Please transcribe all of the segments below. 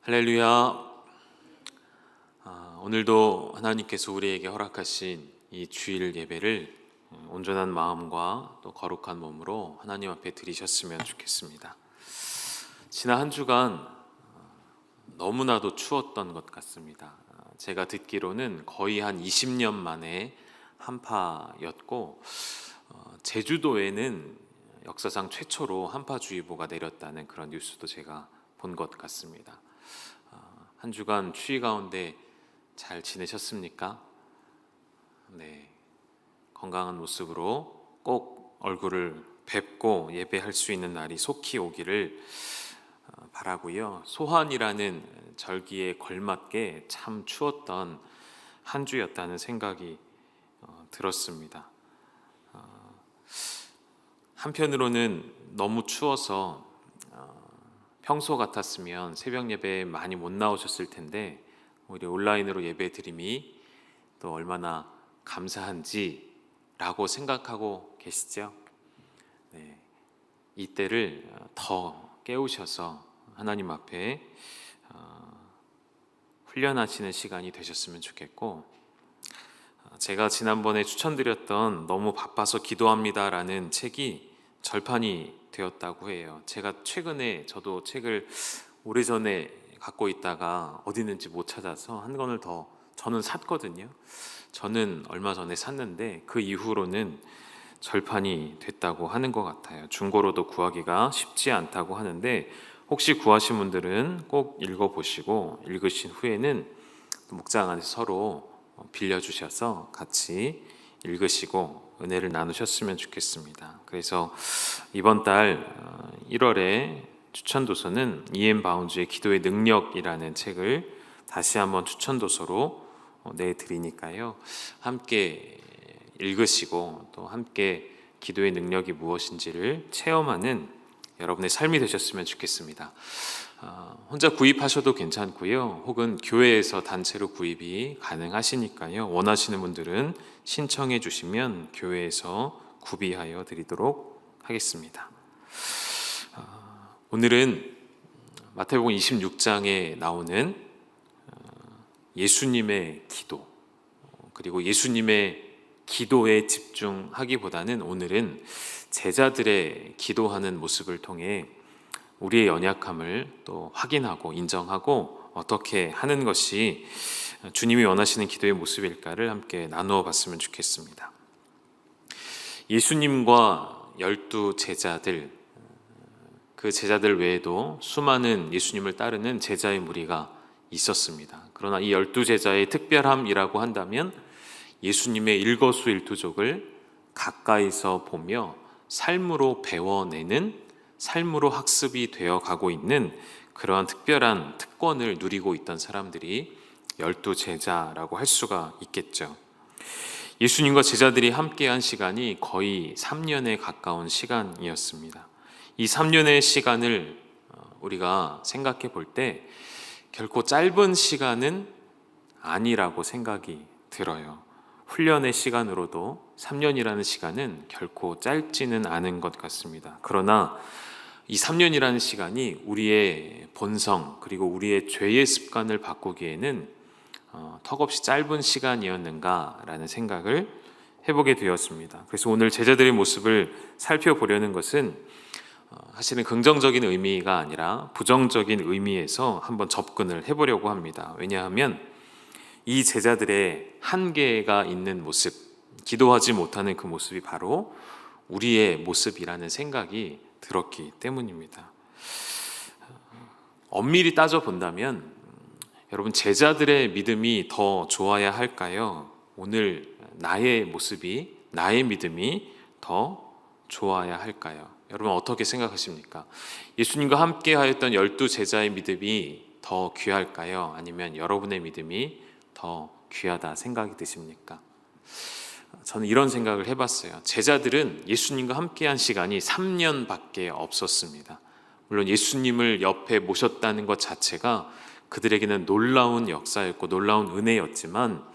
할렐루야. 오늘도 하나님께서 우리에게 허락하신 이 주일 예배를 온전한 마음과 또 거룩한 몸으로 하나님 앞에 드리셨으면 좋겠습니다. 지난 한 주간 너무나도 추웠던 것 같습니다. 제가 듣기로는 거의 한 20년 만에 한파였고, 제주도에는 역사상 최초로 한파주의보가 내렸다는 그런 뉴스도 제가 본 것 같습니다. 한 주간 추위 가운데 잘 지내셨습니까? 네, 건강한 모습으로 꼭 얼굴을 뵙고 예배할 수 있는 날이 속히 오기를 바라고요. 소환이라는 절기에 걸맞게 참 추웠던 한 주였다는 생각이 들었습니다. 한편으로는 너무 추워서 평소 같았으면 새벽 예배에 많이 못 나오셨을 텐데 오히려 온라인으로 예배 드림이 또 얼마나 감사한지라고 생각하고 계시죠? 네, 이때를 더 깨우셔서 하나님 앞에 훈련하시는 시간이 되셨으면 좋겠고, 제가 지난번에 추천드렸던 너무 바빠서 기도합니다라는 책이 절판이 되었다고 해요. 제가 최근에 저도 책을 오래전에 갖고 있다가 어디 있는지 못 찾아서 한 권을 더 저는 샀거든요. 저는 얼마 전에 샀는데 그 이후로는 절판이 됐다고 하는 것 같아요. 중고로도 구하기가 쉽지 않다고 하는데 혹시 구하신 분들은 꼭 읽어보시고 읽으신 후에는 목장 안에서 서로 빌려주셔서 같이 읽으시고 은혜를 나누셨으면 좋겠습니다. 그래서 이번 달 1월에 추천도서는 E.M. 바운즈의 기도의 능력이라는 책을 다시 한번 추천도서로 내드리니까요, 함께 읽으시고 또 함께 기도의 능력이 무엇인지를 체험하는 여러분의 삶이 되셨으면 좋겠습니다. 혼자 구입하셔도 괜찮고요, 혹은 교회에서 단체로 구입이 가능하시니까요, 원하시는 분들은 신청해 주시면 교회에서 구비하여 드리도록 하겠습니다. 오늘은 마태복음 26장에 나오는 예수님의 기도, 그리고 예수님의 기도에 집중하기보다는 오늘은 제자들의 기도하는 모습을 통해 우리의 연약함을 또 확인하고 인정하고 어떻게 하는 것이 주님이 원하시는 기도의 모습일까를 함께 나누어 봤으면 좋겠습니다. 예수님과 12 제자들, 그 제자들 외에도 수많은 예수님을 따르는 제자의 무리가 있었습니다. 그러나 이 12 제자의 특별함이라고 한다면 예수님의 일거수일투족을 가까이서 보며 삶으로 배워내는, 삶으로 학습이 되어 가고 있는 그러한 특별한 특권을 누리고 있던 사람들이 12 제자라고 할 수가 있겠죠. 예수님과 제자들이 함께한 시간이 거의 3년에 가까운 시간이었습니다. 이 3년의 시간을 우리가 생각해 볼 때 결코 짧은 시간은 아니라고 생각이 들어요. 훈련의 시간으로도 3년이라는 시간은 결코 짧지는 않은 것 같습니다. 그러나 이 3년이라는 시간이 우리의 본성 그리고 우리의 죄의 습관을 바꾸기에는 턱없이 짧은 시간이었는가라는 생각을 해보게 되었습니다. 그래서 오늘 제자들의 모습을 살펴보려는 것은 사실은 긍정적인 의미가 아니라 부정적인 의미에서 한번 접근을 해보려고 합니다. 왜냐하면 이 제자들의 한계가 있는 모습, 기도하지 못하는 그 모습이 바로 우리의 모습이라는 생각이 들었기 때문입니다. 엄밀히 따져본다면 여러분, 제자들의 믿음이 더 좋아야 할까요? 오늘 나의 모습이, 나의 믿음이 더 좋아야 할까요? 여러분 어떻게 생각하십니까? 예수님과 함께 하였던 12 제자의 믿음이 더 귀할까요? 아니면 여러분의 믿음이 더 귀하다 생각이 드십니까? 저는 이런 생각을 해봤어요. 제자들은 예수님과 함께한 시간이 3년밖에 없었습니다. 물론 예수님을 옆에 모셨다는 것 자체가 그들에게는 놀라운 역사였고 놀라운 은혜였지만,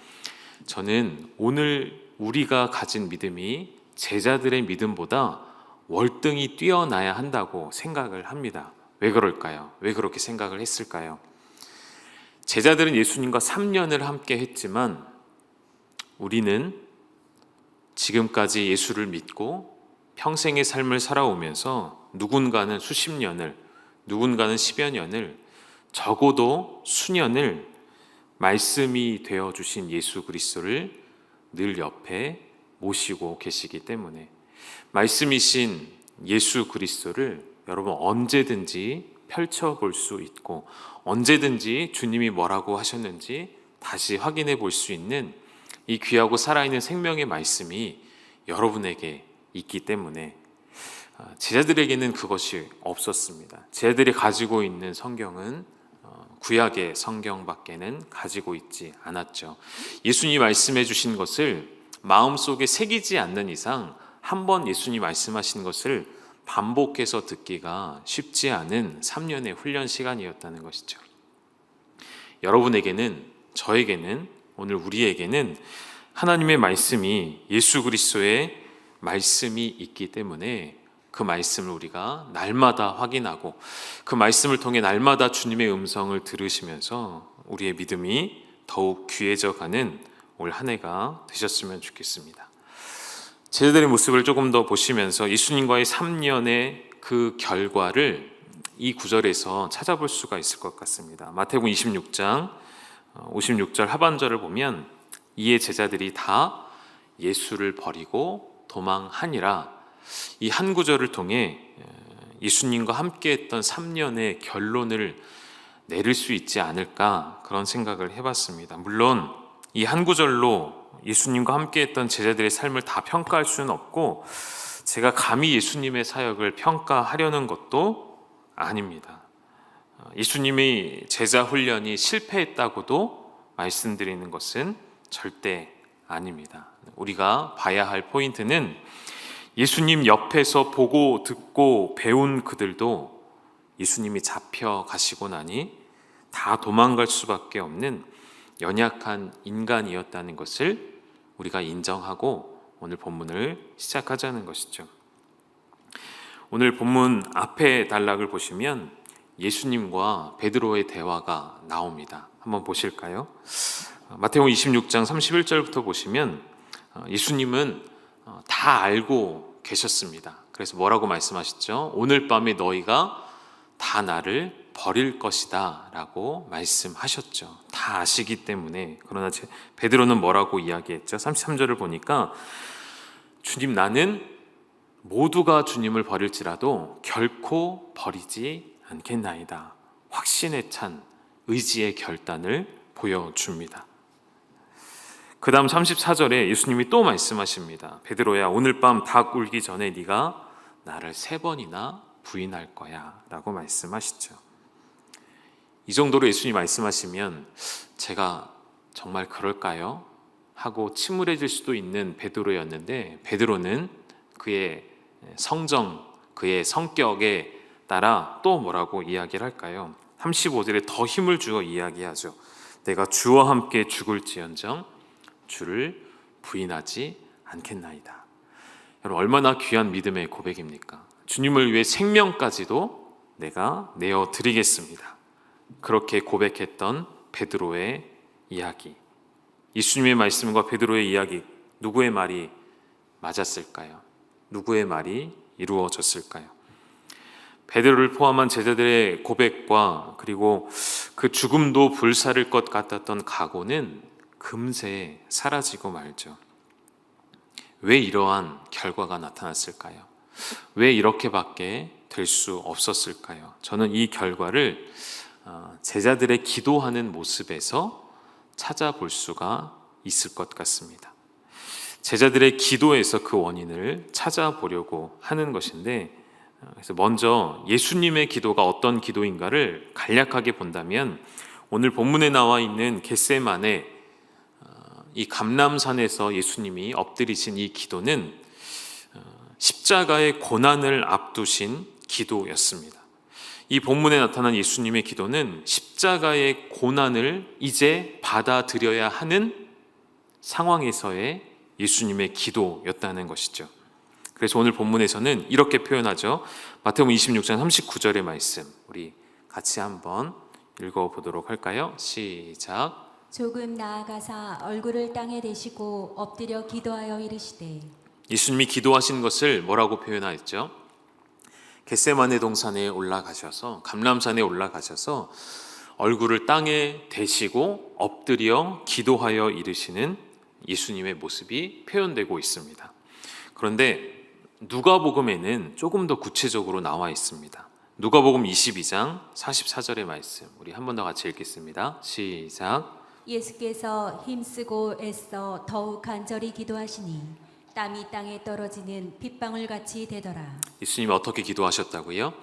저는 오늘 우리가 가진 믿음이 제자들의 믿음보다 월등히 뛰어나야 한다고 생각을 합니다. 왜 그럴까요? 왜 그렇게 생각을 했을까요? 제자들은 예수님과 3년을 함께 했지만 우리는 지금까지 예수를 믿고 평생의 삶을 살아오면서 누군가는 수십 년을, 누군가는 10여 년을, 적어도 수년을 말씀이 되어주신 예수 그리스도를 늘 옆에 모시고 계시기 때문에 말씀이신 예수 그리스도를 여러분 언제든지 펼쳐볼 수 있고 언제든지 주님이 뭐라고 하셨는지 다시 확인해 볼 수 있는 이 귀하고 살아있는 생명의 말씀이 여러분에게 있기 때문에 제자들에게는 그것이 없었습니다. 제자들이 가지고 있는 성경은 구약의 성경밖에는 가지고 있지 않았죠. 예수님이 말씀해 주신 것을 마음속에 새기지 않는 이상 한번 예수님 말씀하신 것을 반복해서 듣기가 쉽지 않은 3년의 훈련 시간이었다는 것이죠. 여러분에게는, 저에게는, 오늘 우리에게는 하나님의 말씀이 예수 그리스도의 말씀이 있기 때문에 그 말씀을 우리가 날마다 확인하고 그 말씀을 통해 날마다 주님의 음성을 들으시면서 우리의 믿음이 더욱 귀해져 가는 올 한 해가 되셨으면 좋겠습니다. 제자들의 모습을 조금 더 보시면서 예수님과의 3년의 그 결과를 이 구절에서 찾아볼 수가 있을 것 같습니다. 마태복음 26장 56절 하반절을 보면 이에 제자들이 다 예수를 버리고 도망하니라. 이 한 구절을 통해 예수님과 함께했던 3년의 결론을 내릴 수 있지 않을까 그런 생각을 해봤습니다. 물론 이 한 구절로 예수님과 함께했던 제자들의 삶을 다 평가할 수는 없고 제가 감히 예수님의 사역을 평가하려는 것도 아닙니다. 예수님이 제자 훈련이 실패했다고도 말씀드리는 것은 절대 아닙니다. 우리가 봐야 할 포인트는 예수님 옆에서 보고 듣고 배운 그들도 예수님이 잡혀가시고 나니 다 도망갈 수밖에 없는 연약한 인간이었다는 것을 우리가 인정하고 오늘 본문을 시작하자는 것이죠. 오늘 본문 앞에 단락을 보시면 예수님과 베드로의 대화가 나옵니다. 한번 보실까요? 마태복음 26장 31절부터 보시면 예수님은 다 알고 계셨습니다. 그래서 뭐라고 말씀하셨죠? 오늘 밤에 너희가 다 나를 버릴 것이다 라고 말씀하셨죠. 다 아시기 때문에. 그러나 베드로는 뭐라고 이야기했죠? 33절을 보니까 주님, 나는 모두가 주님을 버릴지라도 결코 버리지 않겠나이다. 확신에 찬 의지의 결단을 보여줍니다. 그 다음 34절에 예수님이 또 말씀하십니다. 베드로야, 오늘 밤 닭 울기 전에 네가 나를 3번이나 부인할 거야 라고 말씀하시죠. 이 정도로 예수님이 말씀하시면 제가 정말 그럴까요? 하고 침울해질 수도 있는 베드로였는데 베드로는 그의 성정, 그의 성격에 따라 또 뭐라고 이야기를 할까요? 35절에 더 힘을 주어 이야기하죠. 내가 주와 함께 죽을지언정 주를 부인하지 않겠나이다. 여러분, 얼마나 귀한 믿음의 고백입니까? 주님을 위해 생명까지도 내가 내어드리겠습니다. 그렇게 고백했던 베드로의 이야기, 예수님의 말씀과 베드로의 이야기, 누구의 말이 맞았을까요? 누구의 말이 이루어졌을까요? 베드로를 포함한 제자들의 고백과 그리고 그 죽음도 불사를 것 같았던 각오는 금세 사라지고 말죠. 왜 이러한 결과가 나타났을까요? 왜 이렇게밖에 될 수 없었을까요? 저는 이 결과를 제자들의 기도하는 모습에서 찾아볼 수가 있을 것 같습니다. 제자들의 기도에서 그 원인을 찾아보려고 하는 것인데, 그래서 먼저 예수님의 기도가 어떤 기도인가를 간략하게 본다면 오늘 본문에 나와 있는 겟세마네 이 감람산에서 예수님이 엎드리신 이 기도는 십자가의 고난을 앞두신 기도였습니다. 이 본문에 나타난 예수님의 기도는 십자가의 고난을 이제 받아들여야 하는 상황에서의 예수님의 기도였다는 것이죠. 그래서 오늘 본문에서는 이렇게 표현하죠. 마태복음 26장 39절의 말씀, 우리 같이 한번 읽어보도록 할까요? 시작. 조금 나아가사 얼굴을 땅에 대시고 엎드려 기도하여 이르시되. 예수님이 기도하신 것을 뭐라고 표현하였죠? 겟세마네 동산에 올라가셔서, 감람산에 올라가셔서 얼굴을 땅에 대시고 엎드려 기도하여 이르시는 예수님의 모습이 표현되고 있습니다. 그런데 누가복음에는 조금 더 구체적으로 나와 있습니다. 누가복음 22장 44절의 말씀, 우리 한 번 더 같이 읽겠습니다. 시작. 예수께서 힘쓰고 애써 더욱 간절히 기도하시니 땀이 땅에 떨어지는 빗방울 같이 되더라. 예수님이 어떻게 기도하셨다고요?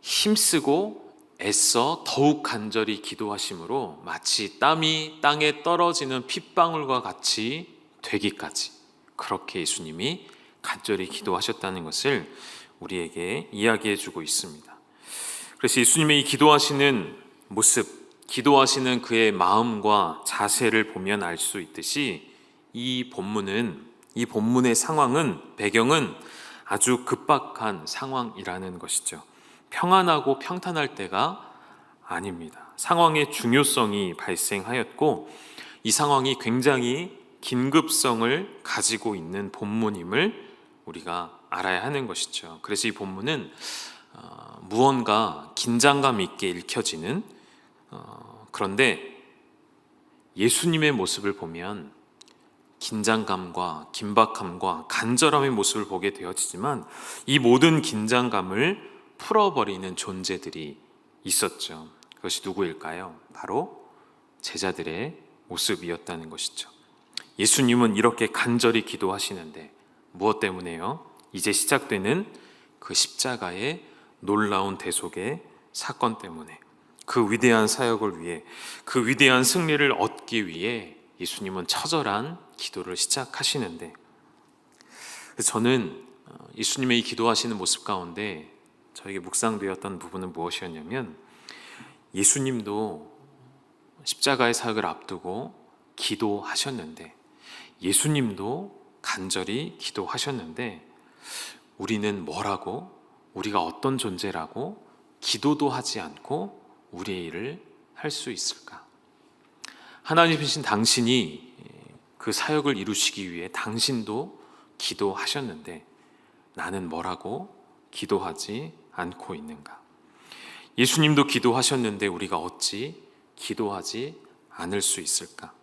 힘쓰고 애써 더욱 간절히 기도하심으로 마치 땀이 땅에 떨어지는 핏방울과 같이 되기까지, 그렇게 예수님이 간절히 기도하셨다는 것을 우리에게 이야기해 주고 있습니다. 그래서 예수님의 이 기도하시는 모습, 기도하시는 그의 마음과 자세를 보면 알 수 있듯이 이 본문의 상황은, 배경은 아주 급박한 상황이라는 것이죠. 평안하고 평탄할 때가 아닙니다. 상황의 중요성이 발생하였고 이 상황이 굉장히 긴급성을 가지고 있는 본문임을 우리가 알아야 하는 것이죠. 그래서 이 본문은 무언가 긴장감 있게 읽혀지는, 그런데 예수님의 모습을 보면 긴장감과 긴박함과 간절함의 모습을 보게 되어지지만 이 모든 긴장감을 풀어버리는 존재들이 있었죠. 그것이 누구일까요? 바로 제자들의 모습이었다는 것이죠. 예수님은 이렇게 간절히 기도하시는데 무엇 때문에요? 이제 시작되는 그 십자가의 놀라운 대속의 사건 때문에, 그 위대한 사역을 위해, 그 위대한 승리를 얻기 위해 예수님은 처절한 기도를 시작하시는데, 저는 예수님의 이 기도하시는 모습 가운데 저에게 묵상되었던 부분은 무엇이었냐면, 예수님도 십자가의 사역을 앞두고 기도하셨는데, 예수님도 간절히 기도하셨는데, 우리는 뭐라고, 우리가 어떤 존재라고 기도도 하지 않고 우리의 일을 할 수 있을까? 하나님이신 당신이 그 사역을 이루시기 위해 당신도 기도하셨는데 나는 뭐라고 기도하지 않고 있는가? 예수님도 기도하셨는데 우리가 어찌 기도하지 않을 수 있을까?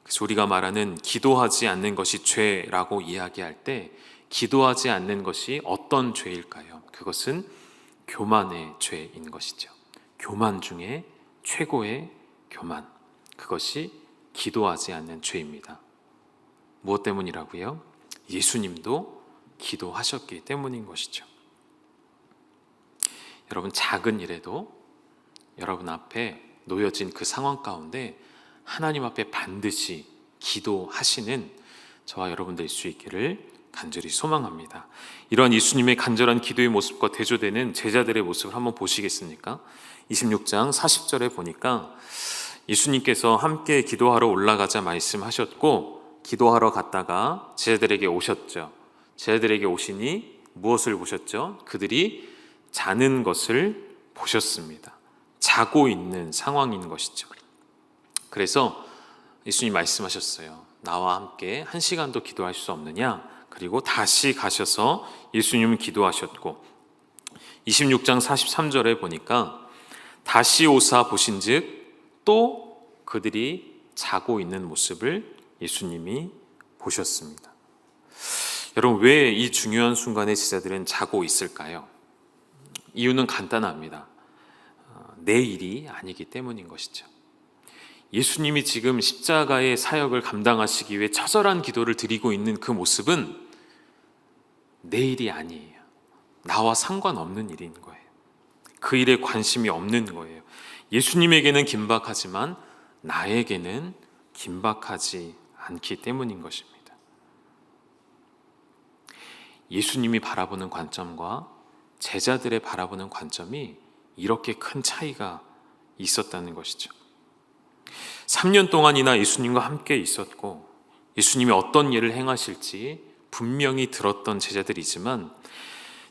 그래서 우리가 말하는 기도하지 않는 것이 죄라고 이야기할 때 기도하지 않는 것이 어떤 죄일까요? 그것은 교만의 죄인 것이죠. 교만 중에 최고의 교만, 그것이 기도하지 않는 죄입니다. 무엇 때문이라고요? 예수님도 기도하셨기 때문인 것이죠. 여러분, 작은 일에도 여러분 앞에 놓여진 그 상황 가운데 하나님 앞에 반드시 기도하시는 저와 여러분 될 수 있기를 간절히 소망합니다. 이러한 예수님의 간절한 기도의 모습과 대조되는 제자들의 모습을 한번 보시겠습니까? 26장 40절에 보니까 예수님께서 함께 기도하러 올라가자 말씀하셨고, 기도하러 갔다가 제자들에게 오셨죠. 제자들에게 오시니 무엇을 보셨죠? 그들이 자는 것을 보셨습니다. 자고 있는 상황인 것이죠. 그래서 예수님 말씀하셨어요. 나와 함께 1시간도 기도할 수 없느냐? 그리고 다시 가셔서 예수님은 기도하셨고, 26장 43절에 보니까 다시 오사 보신즉 또 그들이 자고 있는 모습을 예수님이 보셨습니다. 여러분, 왜 이 중요한 순간에 제자들은 자고 있을까요? 이유는 간단합니다. 내 일이 아니기 때문인 것이죠. 예수님이 지금 십자가의 사역을 감당하시기 위해 처절한 기도를 드리고 있는 그 모습은 내 일이 아니에요. 나와 상관없는 일인 거예요. 그 일에 관심이 없는 거예요. 예수님에게는 긴박하지만 나에게는 긴박하지 않기 때문인 것입니다. 예수님이 바라보는 관점과 제자들의 바라보는 관점이 이렇게 큰 차이가 있었다는 것이죠. 3년 동안이나 예수님과 함께 있었고 예수님이 어떤 일을 행하실지 분명히 들었던 제자들이지만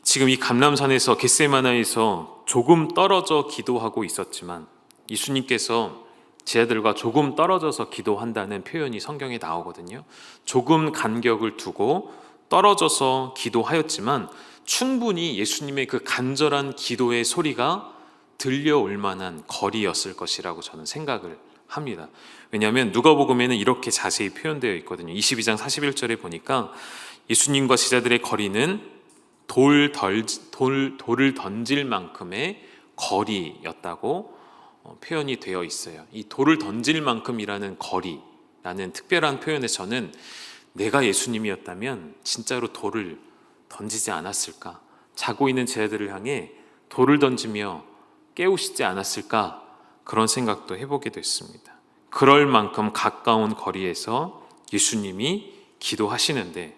지금 이 감람산에서 겟세마나에서 조금 떨어져 기도하고 있었지만 예수님께서 제자들과 조금 떨어져서 기도한다는 표현이 성경에 나오거든요. 조금 간격을 두고 떨어져서 기도하였지만 충분히 예수님의 그 간절한 기도의 소리가 들려올 만한 거리였을 것이라고 저는 생각을 합니다. 왜냐하면 누가복음에는 이렇게 자세히 표현되어 있거든요. 22장 41절에 보니까 예수님과 제자들의 거리는 돌을 던질 만큼의 거리였다고 표현이 되어 있어요. 이 돌을 던질 만큼이라는 거리라는 특별한 표현에 저는 내가 예수님이었다면 진짜로 돌을 던지지 않았을까? 자고 있는 제자들을 향해 돌을 던지며 깨우시지 않았을까? 그런 생각도 해보게 됐습니다. 그럴 만큼 가까운 거리에서 예수님이 기도하시는데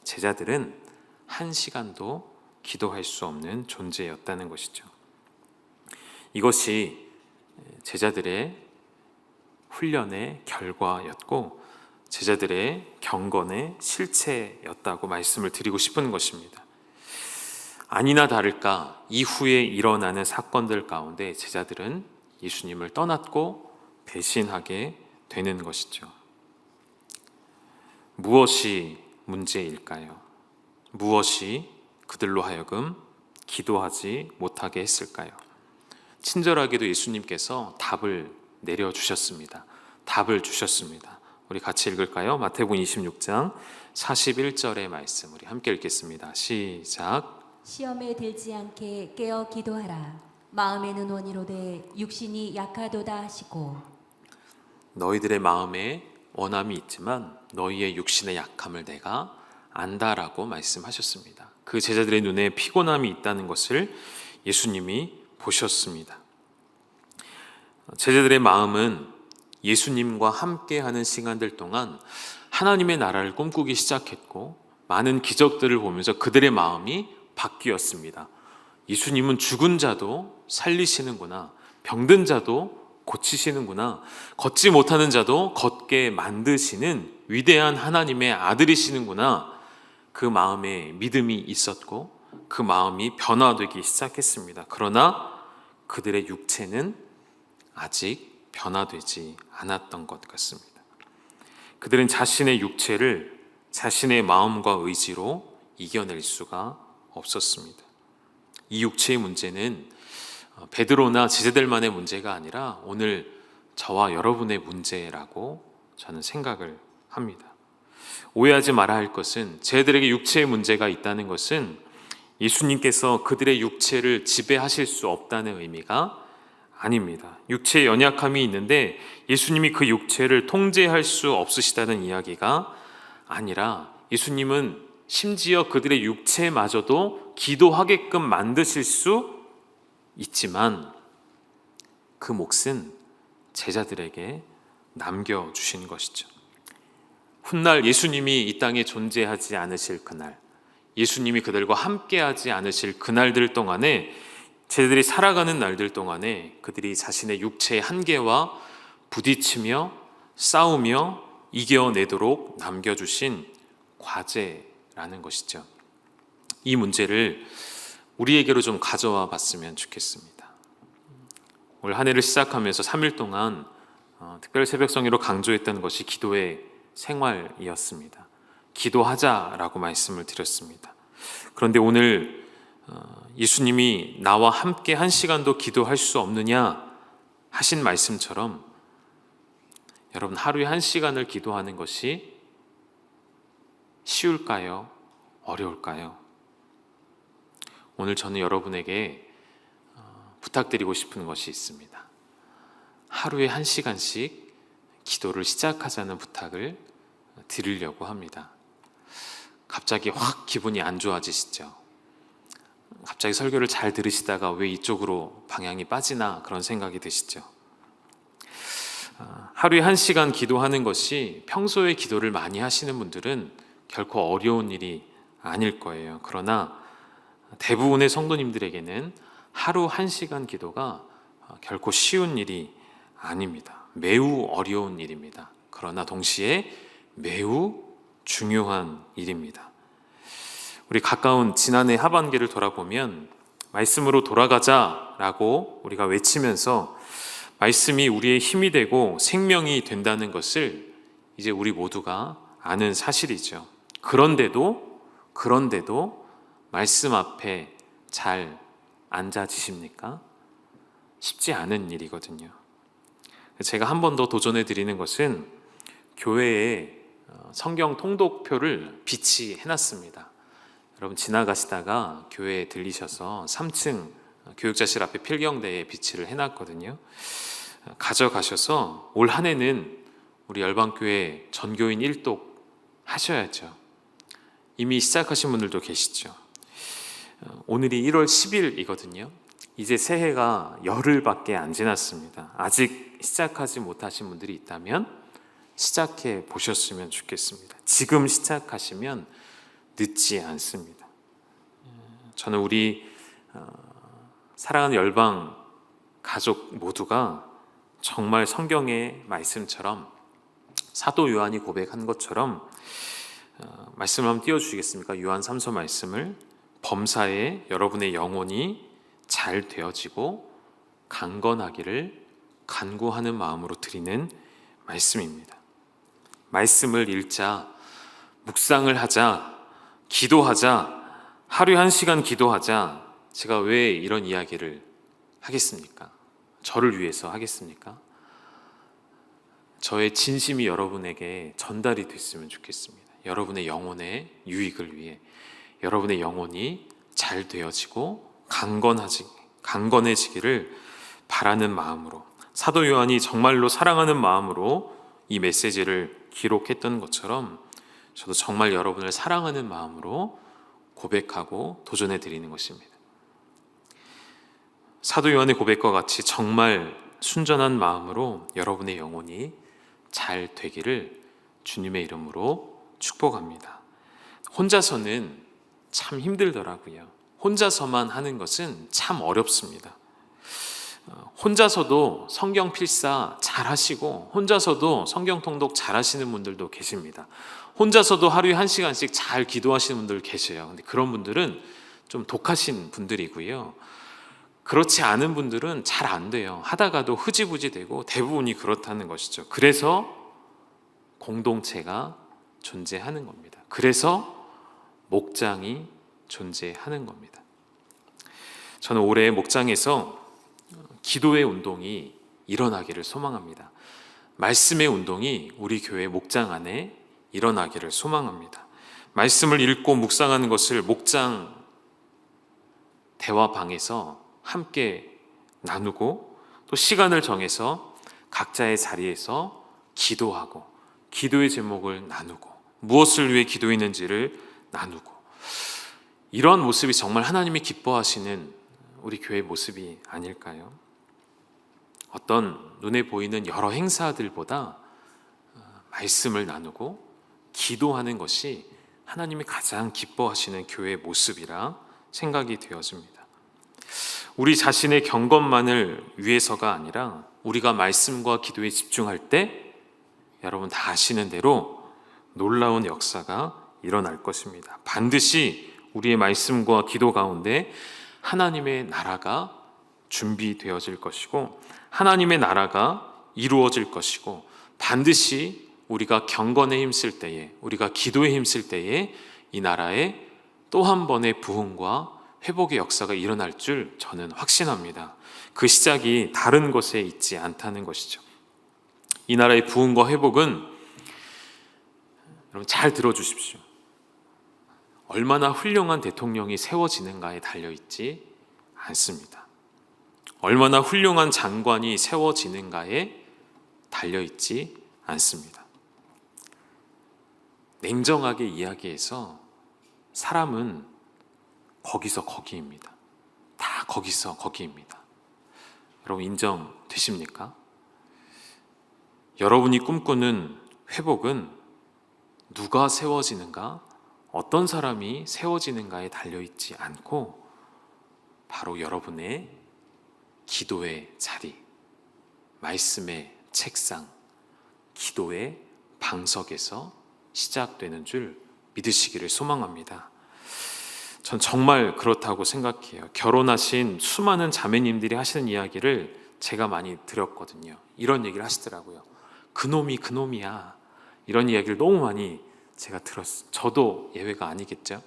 제자들은 한 시간도 기도할 수 없는 존재였다는 것이죠. 이것이 제자들의 훈련의 결과였고 제자들의 경건의 실체였다고 말씀을 드리고 싶은 것입니다. 아니나 다를까 이후에 일어나는 사건들 가운데 제자들은 예수님을 떠났고 배신하게 되는 것이죠. 무엇이 문제일까요? 무엇이 그들로 하여금 기도하지 못하게 했을까요? 친절하게도 예수님께서 답을 내려주셨습니다. 답을 주셨습니다. 우리 같이 읽을까요? 마태복음 26장 41절의 말씀 우리 함께 읽겠습니다. 시작. 시험에 들지 않게 깨어 기도하라. 마음에는 원이로되 육신이 약하도다 하시고 너희들의 마음에 원함이 있지만 너희의 육신의 약함을 내가 안다라고 말씀하셨습니다. 그 제자들의 눈에 피곤함이 있다는 것을 예수님이 보셨습니다. 제자들의 마음은 예수님과 함께하는 시간들 동안 하나님의 나라를 꿈꾸기 시작했고 많은 기적들을 보면서 그들의 마음이 바뀌었습니다. 예수님은 죽은 자도 살리시는구나, 병든 자도 고치시는구나, 걷지 못하는 자도 걷게 만드시는 위대한 하나님의 아들이시는구나. 그 마음에 믿음이 있었고 그 마음이 변화되기 시작했습니다. 그러나 그들의 육체는 아직 변화되지 않았던 것 같습니다. 그들은 자신의 육체를 자신의 마음과 의지로 이겨낼 수가 없었습니다. 이 육체의 문제는 베드로나 제자들만의 문제가 아니라 오늘 저와 여러분의 문제라고 저는 생각을 합니다. 오해하지 말아야 할 것은 제자들에게 육체의 문제가 있다는 것은 예수님께서 그들의 육체를 지배하실 수 없다는 의미가 아닙니다. 육체에 연약함이 있는데 예수님이 그 육체를 통제할 수 없으시다는 이야기가 아니라 예수님은 심지어 그들의 육체마저도 기도하게끔 만드실 수 있지만 그 몫은 제자들에게 남겨주신 것이죠. 훗날 예수님이 이 땅에 존재하지 않으실 그날, 예수님이 그들과 함께하지 않으실 그날들 동안에 제자들이 살아가는 날들 동안에 그들이 자신의 육체의 한계와 부딪히며 싸우며 이겨내도록 남겨주신 과제라는 것이죠. 이 문제를 우리에게로 좀 가져와 봤으면 좋겠습니다. 올 한 해를 시작하면서 3일 동안 특별 새벽성회로 강조했던 것이 기도의 생활이었습니다. 기도하자라고 말씀을 드렸습니다. 그런데 오늘 예수님이 나와 함께 한 시간도 기도할 수 없느냐 하신 말씀처럼 여러분 하루에 한 시간을 기도하는 것이 쉬울까요? 어려울까요? 오늘 저는 여러분에게 부탁드리고 싶은 것이 있습니다. 하루에 한 시간씩 기도를 시작하자는 부탁을 드리려고 합니다. 갑자기 확 기분이 안 좋아지시죠? 갑자기 설교를 잘 들으시다가 왜 이쪽으로 방향이 빠지나 그런 생각이 드시죠? 하루에 한 시간 기도하는 것이 평소에 기도를 많이 하시는 분들은 결코 어려운 일이 아닐 거예요. 그러나 대부분의 성도님들에게는 하루 한 시간 기도가 결코 쉬운 일이 아닙니다. 매우 어려운 일입니다. 그러나 동시에 매우 중요한 일입니다. 우리 가까운 지난해 하반기를 돌아보면 말씀으로 돌아가자라고 우리가 외치면서 말씀이 우리의 힘이 되고 생명이 된다는 것을 이제 우리 모두가 아는 사실이죠. 그런데도 말씀 앞에 잘 앉아지십니까? 쉽지 않은 일이거든요. 제가 한 번 더 도전해 드리는 것은 교회에 성경 통독표를 비치해 놨습니다. 여러분 지나가시다가 교회에 들리셔서 3층 교육자실 앞에 필경대에 비치를 해놨거든요. 가져가셔서 올 한 해는 우리 열방교회 전교인 1독 하셔야죠. 이미 시작하신 분들도 계시죠. 오늘이 1월 10일이거든요. 이제 새해가 열흘밖에 안 지났습니다. 아직 시작하지 못하신 분들이 있다면 시작해 보셨으면 좋겠습니다. 지금 시작하시면 늦지 않습니다. 저는 우리 사랑하는 열방 가족 모두가 정말 성경의 말씀처럼 사도 요한이 고백한 것처럼 말씀을 한번 띄워주시겠습니까? 요한 3서 말씀을 범사에 여러분의 영혼이 잘 되어지고 강건하기를 간구하는 마음으로 드리는 말씀입니다. 말씀을 읽자, 묵상을 하자, 기도하자, 하루에 1시간 기도하자. 제가 왜 이런 이야기를 하겠습니까? 저를 위해서 하겠습니까? 저의 진심이 여러분에게 전달이 됐으면 좋겠습니다. 여러분의 영혼의 유익을 위해 여러분의 영혼이 잘 되어지고 강건해지기를 바라는 마음으로, 사도 요한이 정말로 사랑하는 마음으로 이 메시지를 기록했던 것처럼 저도 정말 여러분을 사랑하는 마음으로 고백하고 도전해 드리는 것입니다. 사도 요한의 고백과 같이 정말 순전한 마음으로 여러분의 영혼이 잘 되기를 주님의 이름으로 축복합니다. 혼자서는 참 힘들더라고요. 혼자서만 하는 것은 참 어렵습니다. 혼자서도 성경 필사 잘 하시고 혼자서도 성경 통독 잘 하시는 분들도 계십니다. 혼자서도 하루에 1시간씩 잘 기도하시는 분들 계세요. 근데 그런 분들은 좀 독하신 분들이고요. 그렇지 않은 분들은 잘 안 돼요. 하다가도 흐지부지 되고 대부분이 그렇다는 것이죠. 그래서 공동체가 존재하는 겁니다. 그래서 목장이 존재하는 겁니다. 저는 올해 목장에서 기도의 운동이 일어나기를 소망합니다. 말씀의 운동이 우리 교회 목장 안에 일어나기를 소망합니다. 말씀을 읽고 묵상하는 것을 목장 대화방에서 함께 나누고 또 시간을 정해서 각자의 자리에서 기도하고 기도의 제목을 나누고 무엇을 위해 기도했는지를 나누고, 이러한 모습이 정말 하나님이 기뻐하시는 우리 교회의 모습이 아닐까요? 어떤 눈에 보이는 여러 행사들보다 말씀을 나누고 기도하는 것이 하나님이 가장 기뻐하시는 교회의 모습이라 생각이 되어집니다. 우리 자신의 경건만을 위해서가 아니라 우리가 말씀과 기도에 집중할 때 여러분 다 아시는 대로 놀라운 역사가 일어날 것입니다. 반드시 우리의 말씀과 기도 가운데 하나님의 나라가 준비되어질 것이고 하나님의 나라가 이루어질 것이고, 반드시 우리가 경건에 힘쓸 때에, 우리가 기도에 힘쓸 때에 이 나라에 또 한 번의 부흥과 회복의 역사가 일어날 줄 저는 확신합니다. 그 시작이 다른 곳에 있지 않다는 것이죠. 이 나라의 부흥과 회복은, 여러분 잘 들어주십시오, 얼마나 훌륭한 대통령이 세워지는가에 달려있지 않습니다. 얼마나 훌륭한 장관이 세워지는가에 달려있지 않습니다. 냉정하게 이야기해서 사람은 거기서 거기입니다. 다 거기서 거기입니다. 여러분 인정되십니까? 여러분이 꿈꾸는 회복은 누가 세워지는가, 어떤 사람이 세워지는가에 달려있지 않고 바로 여러분의 기도의 자리, 말씀의 책상, 기도의 방석에서 시작되는 줄 믿으시기를 소망합니다. 전 정말 그렇다고 생각해요. 결혼하신 수많은 자매님들이 하시는 이야기를 제가 많이 들었거든요. 이런 얘기를 하시더라고요. 그놈이 그놈이야. 이런 이야기를 너무 많이 제가 들었어요. 저도 예외가 아니겠죠.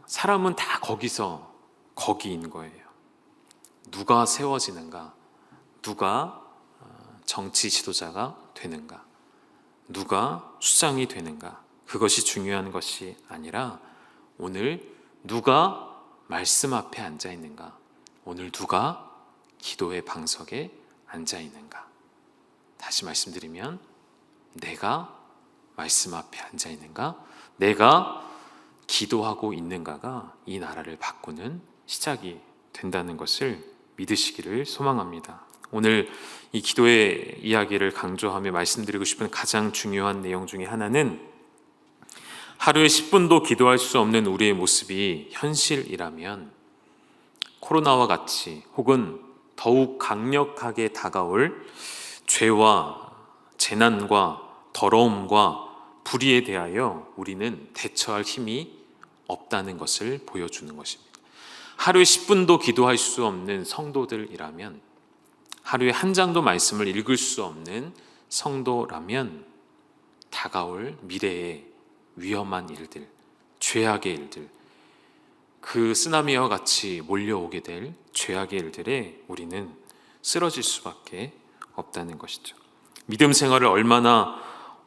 사람은 다 거기서 거기인 거예요. 누가 세워지는가? 누가 정치 지도자가 되는가? 누가 수장이 되는가? 그것이 중요한 것이 아니라 오늘 누가 말씀 앞에 앉아 있는가? 오늘 누가 기도의 방석에 앉아 있는가? 다시 말씀드리면 내가 말씀 앞에 앉아 있는가? 내가 기도하고 있는가가 이 나라를 바꾸는 시작이 된다는 것을 믿으시기를 소망합니다. 오늘 이 기도의 이야기를 강조하며 말씀드리고 싶은 가장 중요한 내용 중에 하나는 하루에 10분도 기도할 수 없는 우리의 모습이 현실이라면 코로나와 같이 혹은 더욱 강력하게 다가올 죄와 재난과 더러움과 불의에 대하여 우리는 대처할 힘이 없다는 것을 보여주는 것입니다. 하루에 10분도 기도할 수 없는 성도들이라면, 하루에 한 장도 말씀을 읽을 수 없는 성도라면 다가올 미래의 위험한 일들, 죄악의 일들, 그 쓰나미와 같이 몰려오게 될 죄악의 일들에 우리는 쓰러질 수밖에 없다는 것이죠. 믿음 생활을 얼마나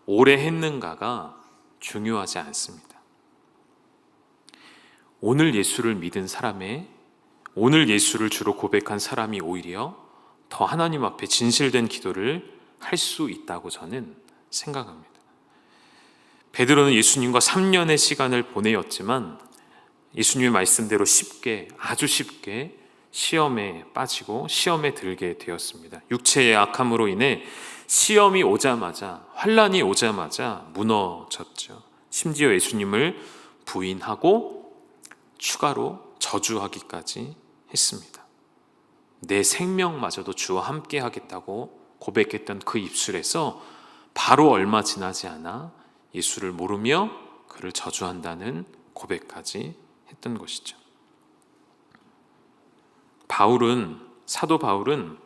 오래 했는가가 중요하지 않습니다. 오늘 예수를 믿은 사람의, 오늘 예수를 주로 고백한 사람이 오히려 더 하나님 앞에 진실된 기도를 할 수 있다고 저는 생각합니다. 베드로는 예수님과 3년의 시간을 보내었지만 예수님의 말씀대로 쉽게, 아주 쉽게 시험에 빠지고 시험에 들게 되었습니다. 육체의 악함으로 인해 시험이 오자마자, 환난이 오자마자 무너졌죠. 심지어 예수님을 부인하고 추가로 저주하기까지 했습니다. 내 생명마저도 주와 함께 하겠다고 고백했던 그 입술에서 바로 얼마 지나지 않아 예수를 모르며 그를 저주한다는 고백까지 했던 것이죠. 사도 바울은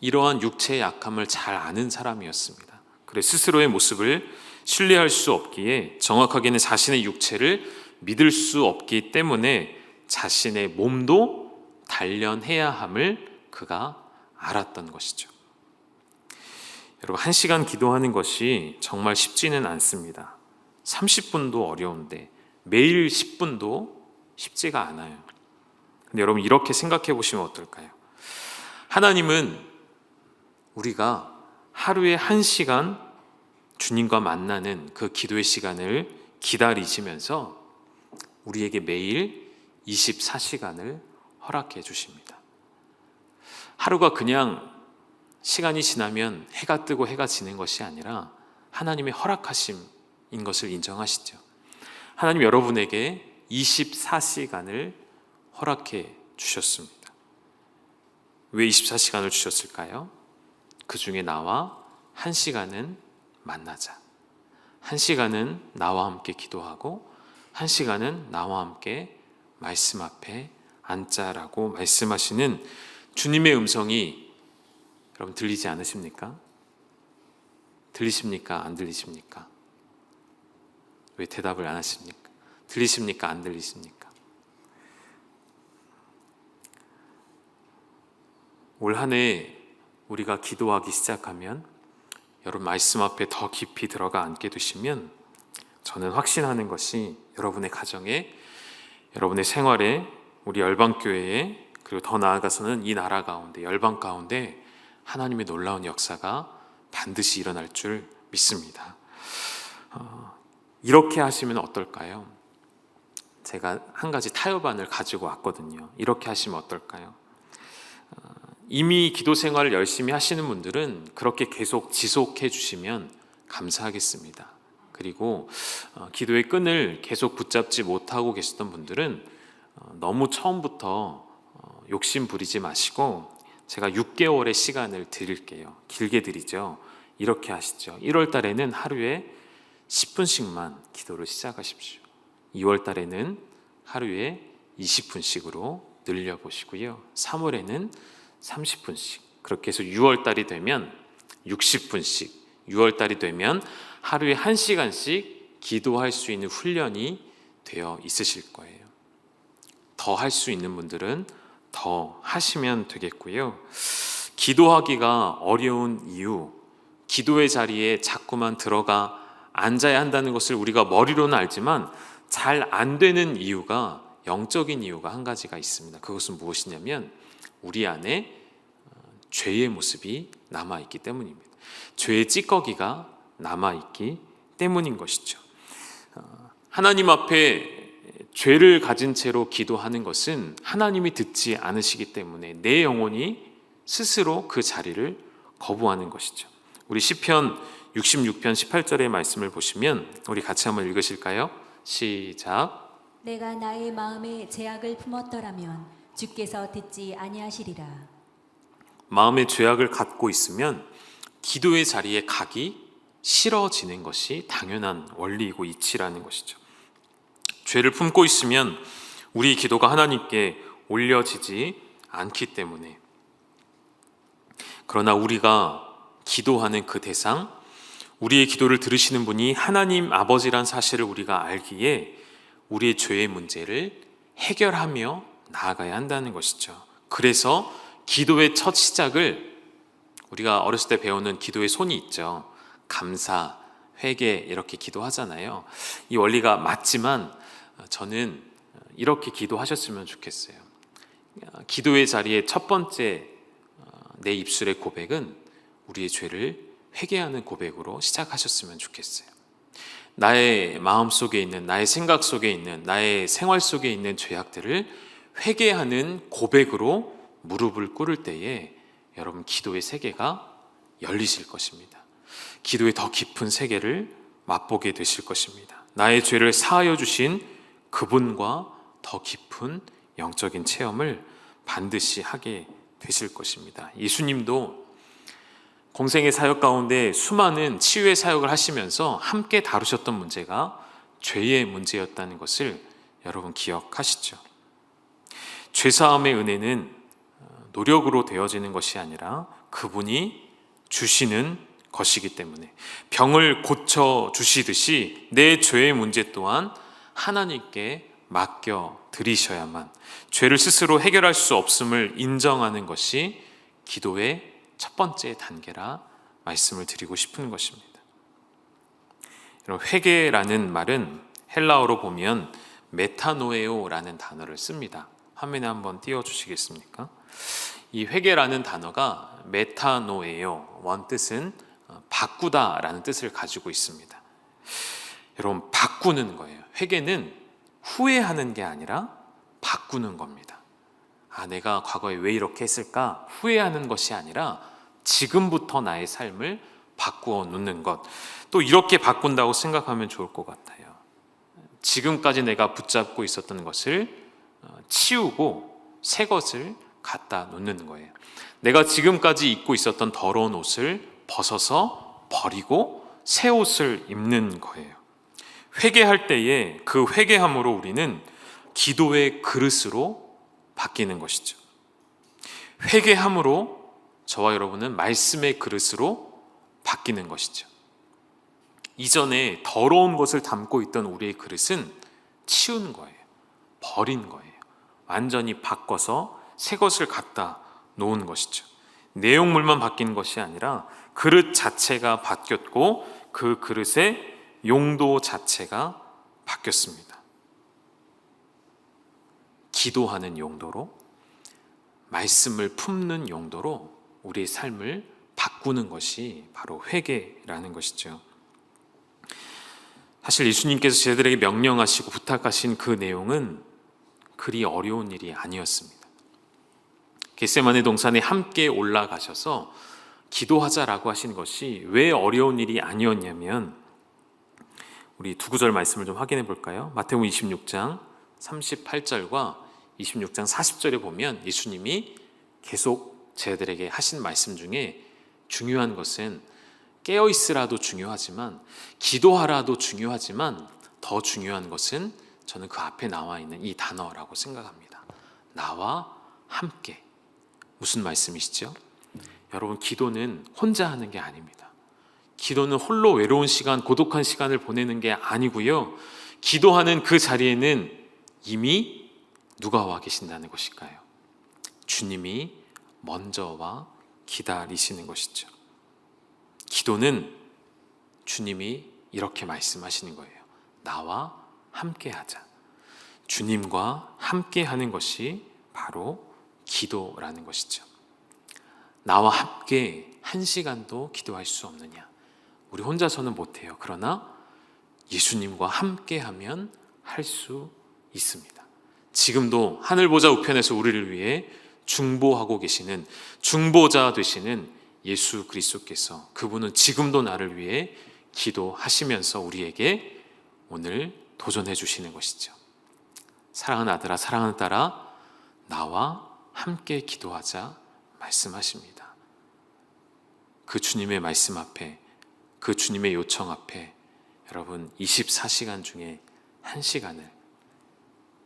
이러한 육체의 약함을 잘 아는 사람이었습니다. 그래 스스로의 모습을 신뢰할 수 없기에, 정확하게는 자신의 육체를 믿을 수 없기 때문에 자신의 몸도 단련해야 함을 그가 알았던 것이죠. 여러분, 1시간 기도하는 것이 정말 쉽지는 않습니다. 30분도 어려운데 매일 10분도 쉽지가 않아요. 근데 여러분, 이렇게 생각해 보시면 어떨까요? 하나님은 우리가 하루에 1시간 주님과 만나는 그 기도의 시간을 기다리시면서 우리에게 매일 24시간을 허락해 주십니다. 하루가 그냥 시간이 지나면 해가 뜨고 해가 지는 것이 아니라 하나님의 허락하심인 것을 인정하시죠. 하나님 여러분에게 24시간을 허락해 주셨습니다. 왜 24시간을 주셨을까요? 그 중에 나와 1시간은 만나자. 1시간은 나와 함께 기도하고 1시간은 나와 함께 말씀 앞에 앉자라고 말씀하시는 주님의 음성이 여러분 들리지 않으십니까? 들리십니까? 안 들리십니까? 왜 대답을 안 하십니까? 들리십니까? 안 들리십니까? 올 한 해 우리가 기도하기 시작하면, 여러분 말씀 앞에 더 깊이 들어가 앉게 되시면 저는 확신하는 것이 여러분의 가정에, 여러분의 생활에, 우리 열방교회에, 그리고 더 나아가서는 이 나라 가운데, 열방 가운데 하나님의 놀라운 역사가 반드시 일어날 줄 믿습니다. 이렇게 하시면 어떨까요? 제가 한 가지 타협안을 가지고 왔거든요. 이렇게 하시면 어떨까요? 이미 기도 생활을 열심히 하시는 분들은 그렇게 계속 지속해 주시면 감사하겠습니다. 그리고 기도의 끈을 계속 붙잡지 못하고 계셨던 분들은 너무 처음부터 욕심 부리지 마시고 제가 6개월의 시간을 드릴게요. 길게 드리죠. 이렇게 하시죠. 1월 달에는 하루에 10분씩만 기도를 시작하십시오. 2월 달에는 하루에 20분씩으로 늘려보시고요. 3월에는 30분씩, 그렇게 해서 6월달이 되면 60분씩, 6월달이 되면 하루에 1시간씩 기도할 수 있는 훈련이 되어 있으실 거예요. 더 할 수 있는 분들은 더 하시면 되겠고요. 기도하기가 어려운 이유, 기도의 자리에 자꾸만 들어가 앉아야 한다는 것을 우리가 머리로는 알지만 잘 안 되는 이유가, 영적인 이유가 한 가지가 있습니다. 그것은 무엇이냐면 우리 안에 죄의 모습이 남아있기 때문입니다. 죄의 찌꺼기가 남아있기 때문인 것이죠. 하나님 앞에 죄를 가진 채로 기도하는 것은 하나님이 듣지 않으시기 때문에 내 영혼이 스스로 그 자리를 거부하는 것이죠. 우리 시편 66편 18절의 말씀을 보시면 우리 같이 한번 읽으실까요? 시작. 내가 나의 마음에 죄악을 품었더라면 주께서 듣지 아니하시리라. 마음에 죄악을 갖고 있으면 기도의 자리에 가기 싫어지는 것이 당연한 원리이고 이치라는 것이죠. 죄를 품고 있으면 우리 기도가 하나님께 올려지지 않기 때문에. 그러나 우리가 기도하는 그 대상, 우리의 기도를 들으시는 분이 하나님 아버지란 사실을 우리가 알기에 우리의 죄의 문제를 해결하며 나아가야 한다는 것이죠. 그래서 기도의 첫 시작을 우리가 어렸을 때 배우는 기도의 손이 있죠. 감사, 회개 이렇게 기도하잖아요. 이 원리가 맞지만 저는 이렇게 기도하셨으면 좋겠어요. 기도의 자리에 첫 번째 내 입술의 고백은 우리의 죄를 회개하는 고백으로 시작하셨으면 좋겠어요. 나의 마음 속에 있는, 나의 생각 속에 있는, 나의 생활 속에 있는 죄악들을 회개하는 고백으로 무릎을 꿇을 때에 여러분 기도의 세계가 열리실 것입니다. 기도의 더 깊은 세계를 맛보게 되실 것입니다. 나의 죄를 사하여 주신 그분과 더 깊은 영적인 체험을 반드시 하게 되실 것입니다. 예수님도 공생의 사역 가운데 수많은 치유의 사역을 하시면서 함께 다루셨던 문제가 죄의 문제였다는 것을 여러분 기억하시죠? 죄사함의 은혜는 노력으로 되어지는 것이 아니라 그분이 주시는 것이기 때문에 병을 고쳐 주시듯이 내 죄의 문제 또한 하나님께 맡겨 드리셔야만, 죄를 스스로 해결할 수 없음을 인정하는 것이 기도의 첫 번째 단계라 말씀을 드리고 싶은 것입니다. 회개라는 말은 헬라어로 보면 메타노에오라는 단어를 씁니다. 화면에 한번 띄워주시겠습니까? 이 회개라는 단어가 메타노에오, 원뜻은 바꾸다라는 뜻을 가지고 있습니다. 여러분, 바꾸는 거예요. 회개는 후회하는 게 아니라 바꾸는 겁니다. 내가 과거에 왜 이렇게 했을까? 후회하는 것이 아니라 지금부터 나의 삶을 바꾸어 놓는 것. 또 이렇게 바꾼다고 생각하면 좋을 것 같아요. 지금까지 내가 붙잡고 있었던 것을 치우고 새 것을 갖다 놓는 거예요. 내가 지금까지 입고 있었던 더러운 옷을 벗어서 버리고 새 옷을 입는 거예요. 회개할 때에 그 회개함으로 우리는 기도의 그릇으로 바뀌는 것이죠. 회개함으로 저와 여러분은 말씀의 그릇으로 바뀌는 것이죠. 이전에 더러운 것을 담고 있던 우리의 그릇은 치운 거예요. 버린 거예요. 완전히 바꿔서 새 것을 갖다 놓은 것이죠. 내용물만 바뀐 것이 아니라 그릇 자체가 바뀌었고 그 그릇의 용도 자체가 바뀌었습니다. 기도하는 용도로, 말씀을 품는 용도로 우리의 삶을 바꾸는 것이 바로 회개라는 것이죠. 사실 예수님께서 제자들에게 명령하시고 부탁하신 그 내용은 그리 어려운 일이 아니었습니다. 겟세마네 동산에 함께 올라가셔서 기도하자라고 하신 것이 왜 어려운 일이 아니었냐면, 우리 두 구절 말씀을 좀 확인해 볼까요? 마태복음 26장 38절과 26장 40절에 보면 예수님이 계속 제자들에게 하신 말씀 중에 중요한 것은 깨어있으라도 중요하지만, 기도하라도 중요하지만 더 중요한 것은 저는 그 앞에 나와 있는 이 단어라고 생각합니다. 나와 함께. 무슨 말씀이시죠? 여러분, 기도는 혼자 하는 게 아닙니다. 기도는 홀로 외로운 시간, 고독한 시간을 보내는 게 아니고요. 기도하는 그 자리에는 이미 누가 와 계신다는 것일까요? 주님이 먼저 와 기다리시는 것이죠. 기도는 주님이 이렇게 말씀하시는 거예요. 나와 함께 하자. 주님과 함께 하는 것이 바로 기도라는 것이죠. 나와 함께 한 시간도 기도할 수 없느냐? 우리 혼자서는 못해요. 그러나 예수님과 함께 하면 할 수 있습니다. 지금도 하늘 보좌 우편에서 우리를 위해 중보하고 계시는 중보자 되시는 예수 그리스도께서, 그분은 지금도 나를 위해 기도하시면서 우리에게 오늘 도전해 주시는 것이죠. 사랑하는 아들아, 사랑하는 딸아, 나와 함께 기도하자 말씀하십니다. 그 주님의 말씀 앞에, 그 주님의 요청 앞에 여러분 24시간 중에 1시간을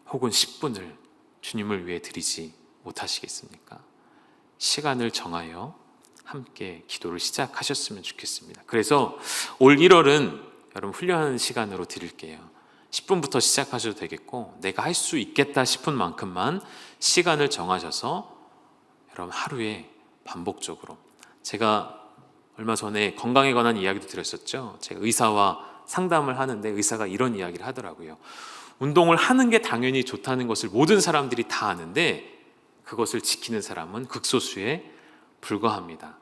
혹은 10분을 주님을 위해 드리지 못하시겠습니까? 시간을 정하여 함께 기도를 시작하셨으면 좋겠습니다. 그래서 올 1월은 여러분 훈련하는 시간으로 드릴게요. 10분부터 시작하셔도 되겠고, 내가 할 수 있겠다 싶은 만큼만 시간을 정하셔서 여러분 하루에 반복적으로, 제가 얼마 전에 건강에 관한 이야기도 드렸었죠. 제가 의사와 상담을 하는데 의사가 이런 이야기를 하더라고요. 운동을 하는 게 당연히 좋다는 것을 모든 사람들이 다 아는데 그것을 지키는 사람은 극소수에 불과합니다.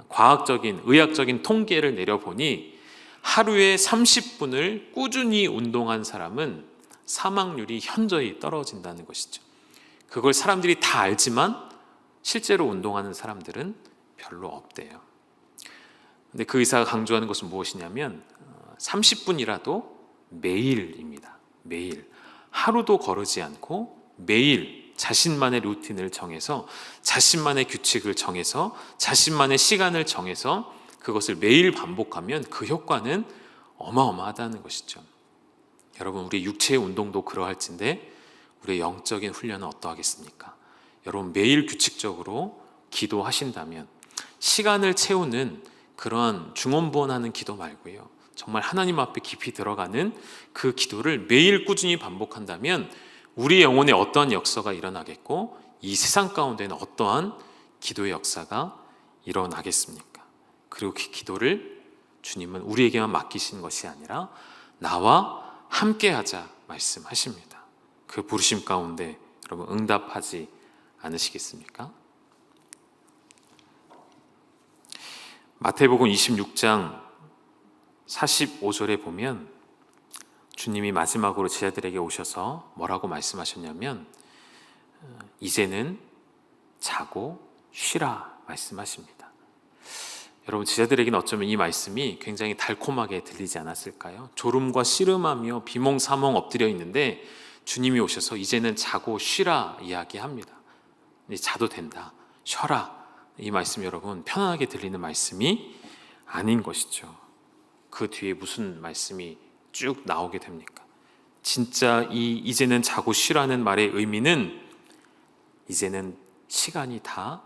과학적인, 의학적인 통계를 내려보니 하루에 30분을 꾸준히 운동한 사람은 사망률이 현저히 떨어진다는 것이죠. 그걸 사람들이 다 알지만 실제로 운동하는 사람들은 별로 없대요. 근데 그 의사가 강조하는 것은 무엇이냐면 30분이라도 매일입니다. 매일. 하루도 거르지 않고 매일 자신만의 루틴을 정해서, 자신만의 규칙을 정해서, 자신만의 시간을 정해서 그것을 매일 반복하면 그 효과는 어마어마하다는 것이죠. 여러분, 우리 육체의 운동도 그러할진데 우리의 영적인 훈련은 어떠하겠습니까? 여러분, 매일 규칙적으로 기도하신다면 시간을 채우는 그러한 중언부언하는 기도 말고요, 정말 하나님 앞에 깊이 들어가는 그 기도를 매일 꾸준히 반복한다면 우리 영혼에 어떠한 역사가 일어나겠고 이 세상 가운데는 어떠한 기도의 역사가 일어나겠습니까? 그리고 그 기도를 주님은 우리에게만 맡기신 것이 아니라 나와 함께 하자 말씀하십니다. 그 부르심 가운데 여러분 응답하지 않으시겠습니까? 마태복음 26장 45절에 보면 주님이 마지막으로 제자들에게 오셔서 뭐라고 말씀하셨냐면 이제는 자고 쉬라 말씀하십니다. 여러분, 제자들에게는 어쩌면 이 말씀이 굉장히 달콤하게 들리지 않았을까요? 졸음과 씨름하며 비몽사몽 엎드려 있는데 주님이 오셔서 이제는 자고 쉬라 이야기합니다. 이제 자도 된다, 쉬어라. 이 말씀 여러분 편안하게 들리는 말씀이 아닌 것이죠. 그 뒤에 무슨 말씀이 쭉 나오게 됩니까? 진짜 이 이제는 자고 쉬라는 말의 의미는 이제는 시간이 다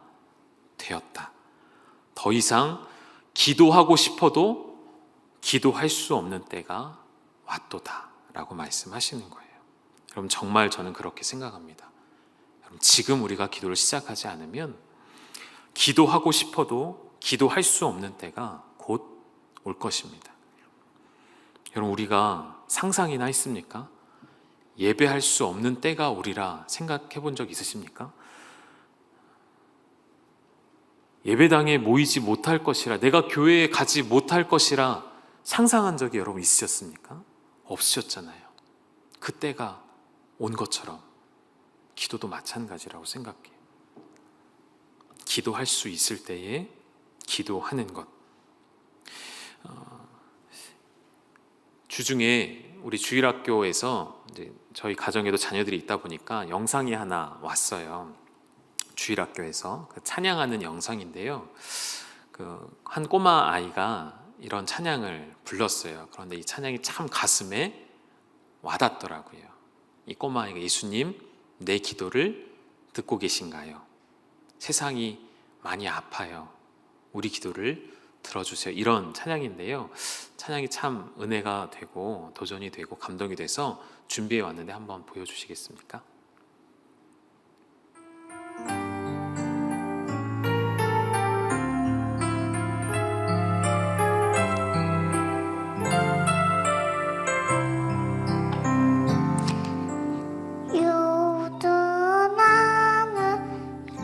되었다. 더 이상 기도하고 싶어도 기도할 수 없는 때가 왔도다 라고 말씀하시는 거예요. 여러분, 정말 저는 그렇게 생각합니다. 여러분, 지금 우리가 기도를 시작하지 않으면 기도하고 싶어도 기도할 수 없는 때가 곧 올 것입니다. 여러분, 우리가 상상이나 했습니까? 예배할 수 없는 때가 오리라 생각해 본 적 있으십니까? 예배당에 모이지 못할 것이라, 내가 교회에 가지 못할 것이라 상상한 적이 여러분 있으셨습니까? 없으셨잖아요. 그 때가 온 것처럼 기도도 마찬가지라고 생각해요. 기도할 수 있을 때에 기도하는 것. 주중에 우리 주일학교에서 이제 저희 가정에도 자녀들이 있다 보니까 영상이 하나 왔어요. 주일학교에서 그 찬양하는 영상인데요. 그 한 꼬마 아이가 이런 찬양을 불렀어요. 그런데 이 찬양이 참 가슴에 와닿더라고요. 이 꼬마아이가 예수님 내 기도를 듣고 계신가요? 세상이 많이 아파요. 우리 기도를 들어주세요. 이런 찬양인데요. 찬양이 참 은혜가 되고 도전이 되고 감동이 돼서 준비해 왔는데 한번 보여주시겠습니까?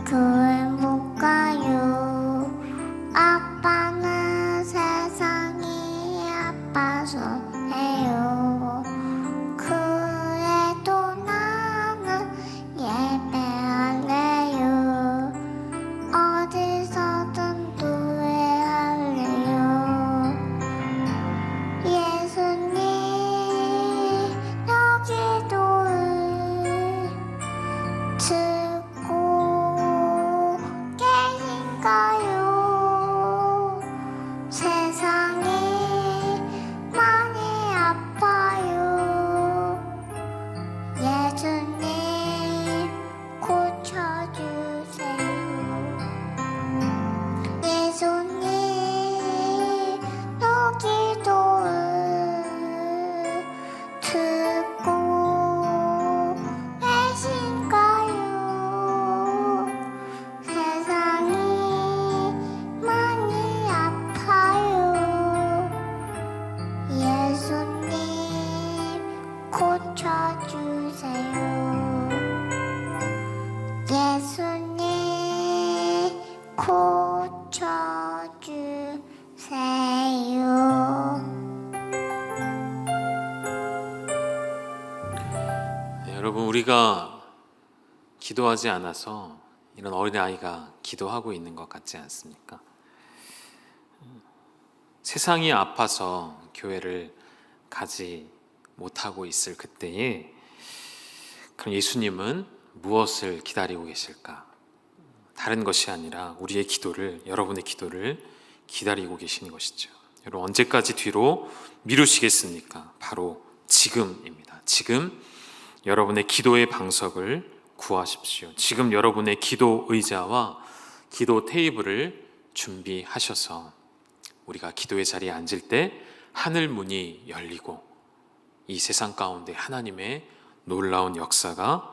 교회 못 가요. 아빠는 세상이 아파서 해요. 그래도 나는 예배할래요. 어디서든 노래할래요. 예수님 여기도를 듣고 계신가요? 세상이 많이 아파요. 예수님 고쳐주세요. 예수님 여기도를 듣고 계신가요? 세상이 많이 아파요. 예수님 고쳐주세요. 예수님 고쳐주세요. 네, 여러분 우리가 기도하지 않아서 이런 어린아이가 기도하고 있는 것 같지 않습니까? 세상이 아파서 교회를 가지 못하고 있을 그때에 그럼 예수님은 무엇을 기다리고 계실까? 다른 것이 아니라 우리의 기도를, 여러분의 기도를 기다리고 계시는 것이죠. 여러분 언제까지 뒤로 미루시겠습니까? 바로 지금입니다. 지금 여러분의 기도의 방석을 구하십시오. 지금 여러분의 기도 의자와 기도 테이블을 준비하셔서 우리가 기도의 자리에 앉을 때 하늘 문이 열리고 이 세상 가운데 하나님의 놀라운 역사가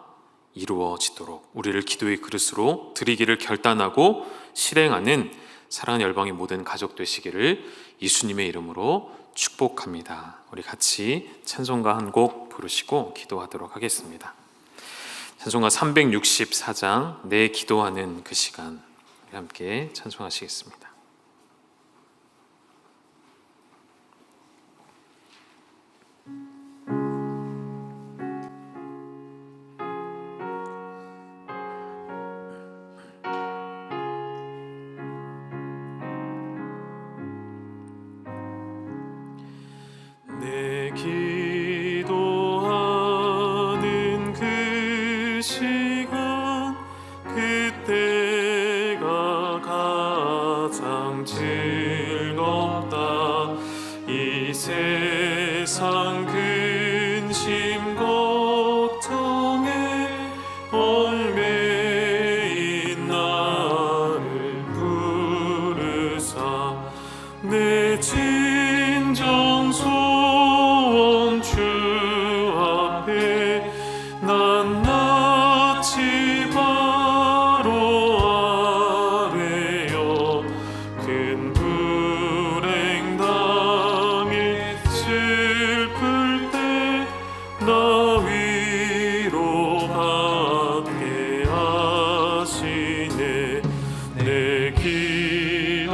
이루어지도록 우리를 기도의 그릇으로 드리기를 결단하고 실행하는 사랑하는 열방의 모든 가족 되시기를 예수님의 이름으로 축복합니다. 우리 같이 찬송가 한 곡 부르시고 기도하도록 하겠습니다. 찬송가 364장 내 기도하는 그 시간, 우리 함께 찬송하시겠습니다. 내 기도하는 그 시간, 그때가 가장 즐겁다. 이 세상 근심 걱정에 얽매인 나를 부르사 내 진정 소원 주 앞에 난 낯이 바로 아뢰어 큰 불행 당해 슬플 때 나 위로받게 하시네. 내 기도하는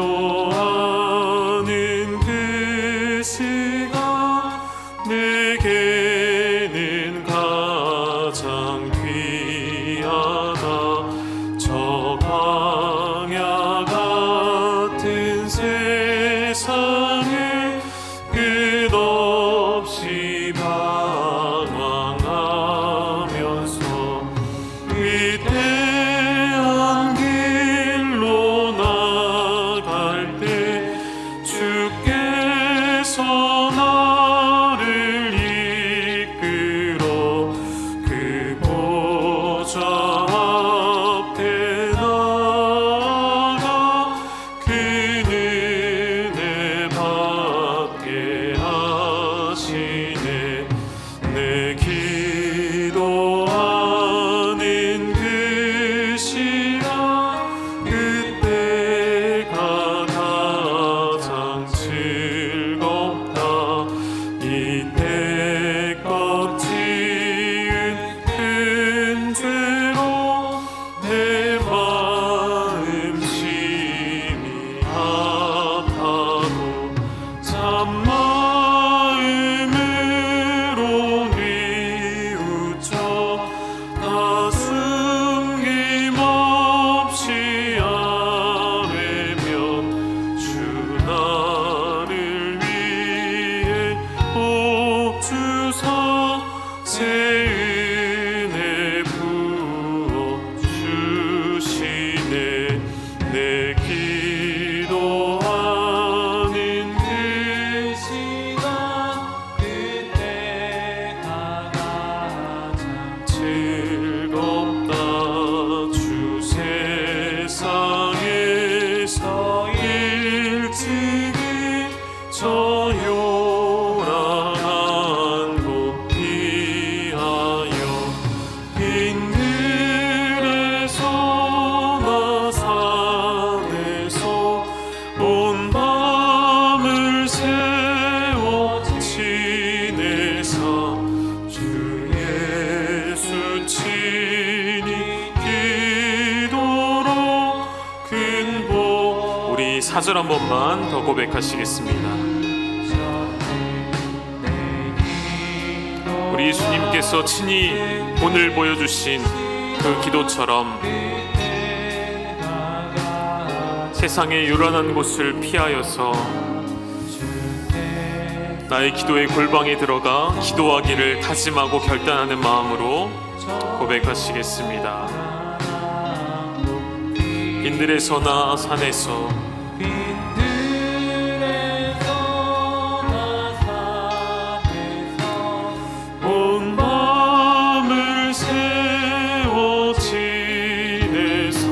그 시간 내게는 가장 귀하다. 저 광야 같은 세상에 끝없이 방황하면서 위대한 길로 나 이 4절 한 번만 더 고백하시겠습니다. 우리 예수님께서 친히 본을 보여주신 그 기도처럼 세상의 요란한 곳을 피하여서 나의 기도의 골방에 들어가 기도하기를 다짐하고 결단하는 마음으로 고백하시겠습니다. 빈들에서나 산에서 온 마음을 세워 지내사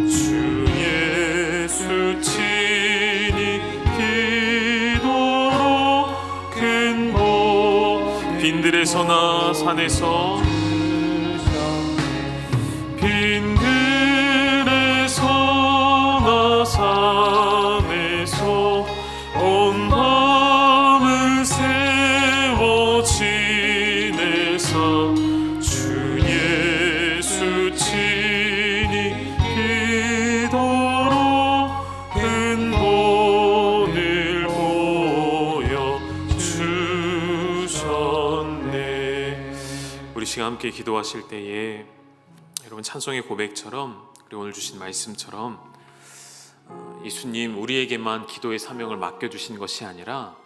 주 예수 친히 기도로 큰 복 빈들에서나 산에서 빈들에서나 산에서 온 마음을 세워 지내사 주 예수 친히 기도로 큰 본을 보여 주셨네. 우리 시간 함께 기도하실 때에 여러분 찬송의 고백처럼 그리고 오늘 주신 말씀처럼 예수님 우리에게만 기도의 사명을 맡겨주신 것이 아니라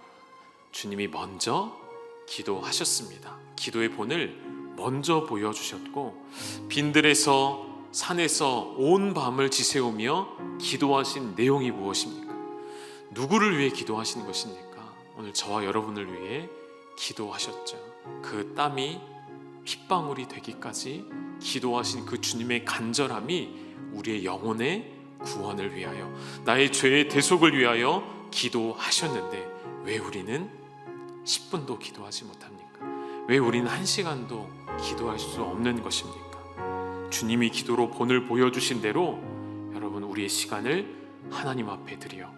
주님이 먼저 기도하셨습니다. 기도의 본을 먼저 보여주셨고 빈들에서 산에서 온 밤을 지새우며 기도하신 내용이 무엇입니까? 누구를 위해 기도하시는 것입니까? 오늘 저와 여러분을 위해 기도하셨죠. 그 땀이 핏방울이 되기까지 기도하신 그 주님의 간절함이 우리의 영혼의 구원을 위하여 나의 죄의 대속을 위하여 기도하셨는데 왜 우리는 10분도 기도하지 못합니까? 왜 우리는 1시간도 기도할 수 없는 것입니까? 주님이 기도로 본을 보여주신 대로 여러분 우리의 시간을 하나님 앞에 드려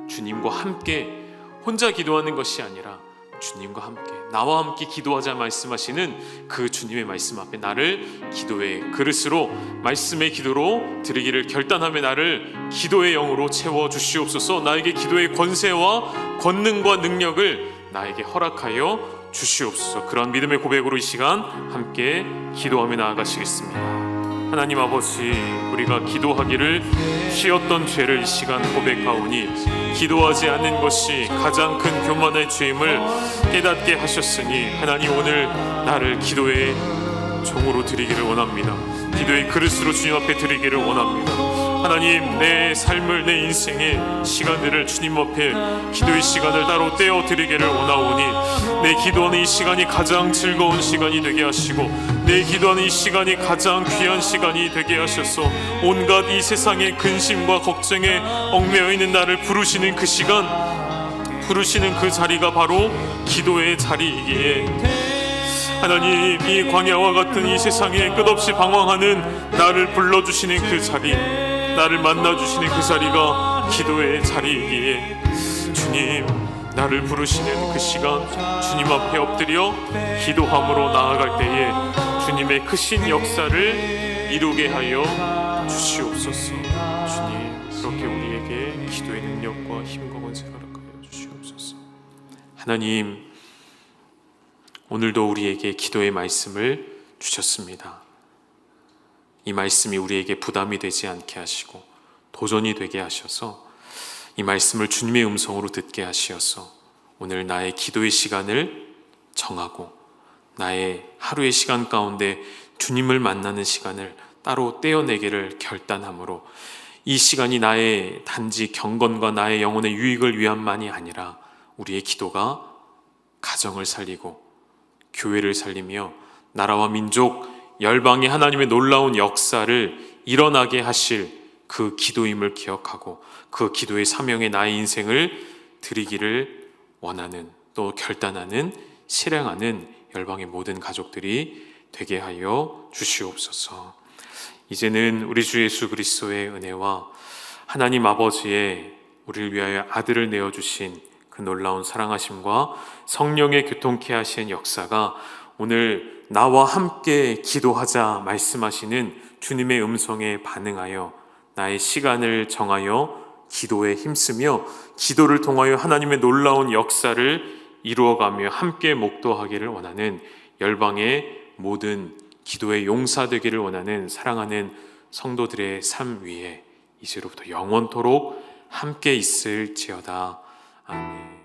주님과 함께 혼자 기도하는 것이 아니라 주님과 함께 나와 함께 기도하자 말씀하시는 그 주님의 말씀 앞에 나를 기도의 그릇으로 말씀의 기도로 드리기를 결단하며 나를 기도의 영으로 채워 주시옵소서. 나에게 기도의 권세와 권능과 능력을 나에게 허락하여 주시옵소서. 그런 믿음의 고백으로 이 시간 함께 기도하며 나아가시겠습니다. 하나님 아버지, 우리가 기도하기를 쉬었던 죄를 이 시간 고백하오니 기도하지 않는 것이 가장 큰 교만의 죄임을 깨닫게 하셨으니 하나님 오늘 나를 기도의 종으로 드리기를 원합니다. 기도의 그릇으로 주님 앞에 드리기를 원합니다. 하나님 내 삶을 내 인생의 시간들을 주님 앞에 기도의 시간을 따로 떼어 드리기를 원하오니 내 기도하는 이 시간이 가장 즐거운 시간이 되게 하시고 내 기도하는 이 시간이 가장 귀한 시간이 되게 하셔서 온갖 이 세상의 근심과 걱정에 얽매여 있는 나를 부르시는 그 시간, 부르시는 그 자리가 바로 기도의 자리이기에 하나님 이 광야와 같은 이 세상에 끝없이 방황하는 나를 불러주시는 그 자리, 나를 만나주시는 그 자리가 기도의 자리이기에 주님 나를 부르시는 그 시간 주님 앞에 엎드려 기도함으로 나아갈 때에 주님의 크신 역사를 이루게 하여 주시옵소서. 주님 그렇게 우리에게 기도의 능력과 힘과 권세를 허락하여 주시옵소서. 하나님 오늘도 우리에게 기도의 말씀을 주셨습니다. 이 말씀이 우리에게 부담이 되지 않게 하시고 도전이 되게 하셔서 이 말씀을 주님의 음성으로 듣게 하시어서 오늘 나의 기도의 시간을 정하고 나의 하루의 시간 가운데 주님을 만나는 시간을 따로 떼어내기를 결단함으로 이 시간이 나의 단지 경건과 나의 영혼의 유익을 위함만이 아니라 우리의 기도가 가정을 살리고 교회를 살리며 나라와 민족, 열방의 하나님의 놀라운 역사를 일어나게 하실 그 기도임을 기억하고 그 기도의 사명에 나의 인생을 드리기를 원하는 또 결단하는 실행하는 열방의 모든 가족들이 되게 하여 주시옵소서. 이제는 우리 주 예수 그리스도의 은혜와 하나님 아버지의 우리를 위하여 아들을 내어주신 그 놀라운 사랑하심과 성령의 교통케 하신 역사가 오늘 나와 함께 기도하자 말씀하시는 주님의 음성에 반응하여 나의 시간을 정하여 기도에 힘쓰며 기도를 통하여 하나님의 놀라운 역사를 이루어가며 함께 목도하기를 원하는 열방의 모든 기도의 용사 되기를 원하는 사랑하는 성도들의 삶 위에 이제로부터 영원토록 함께 있을지어다. 아멘.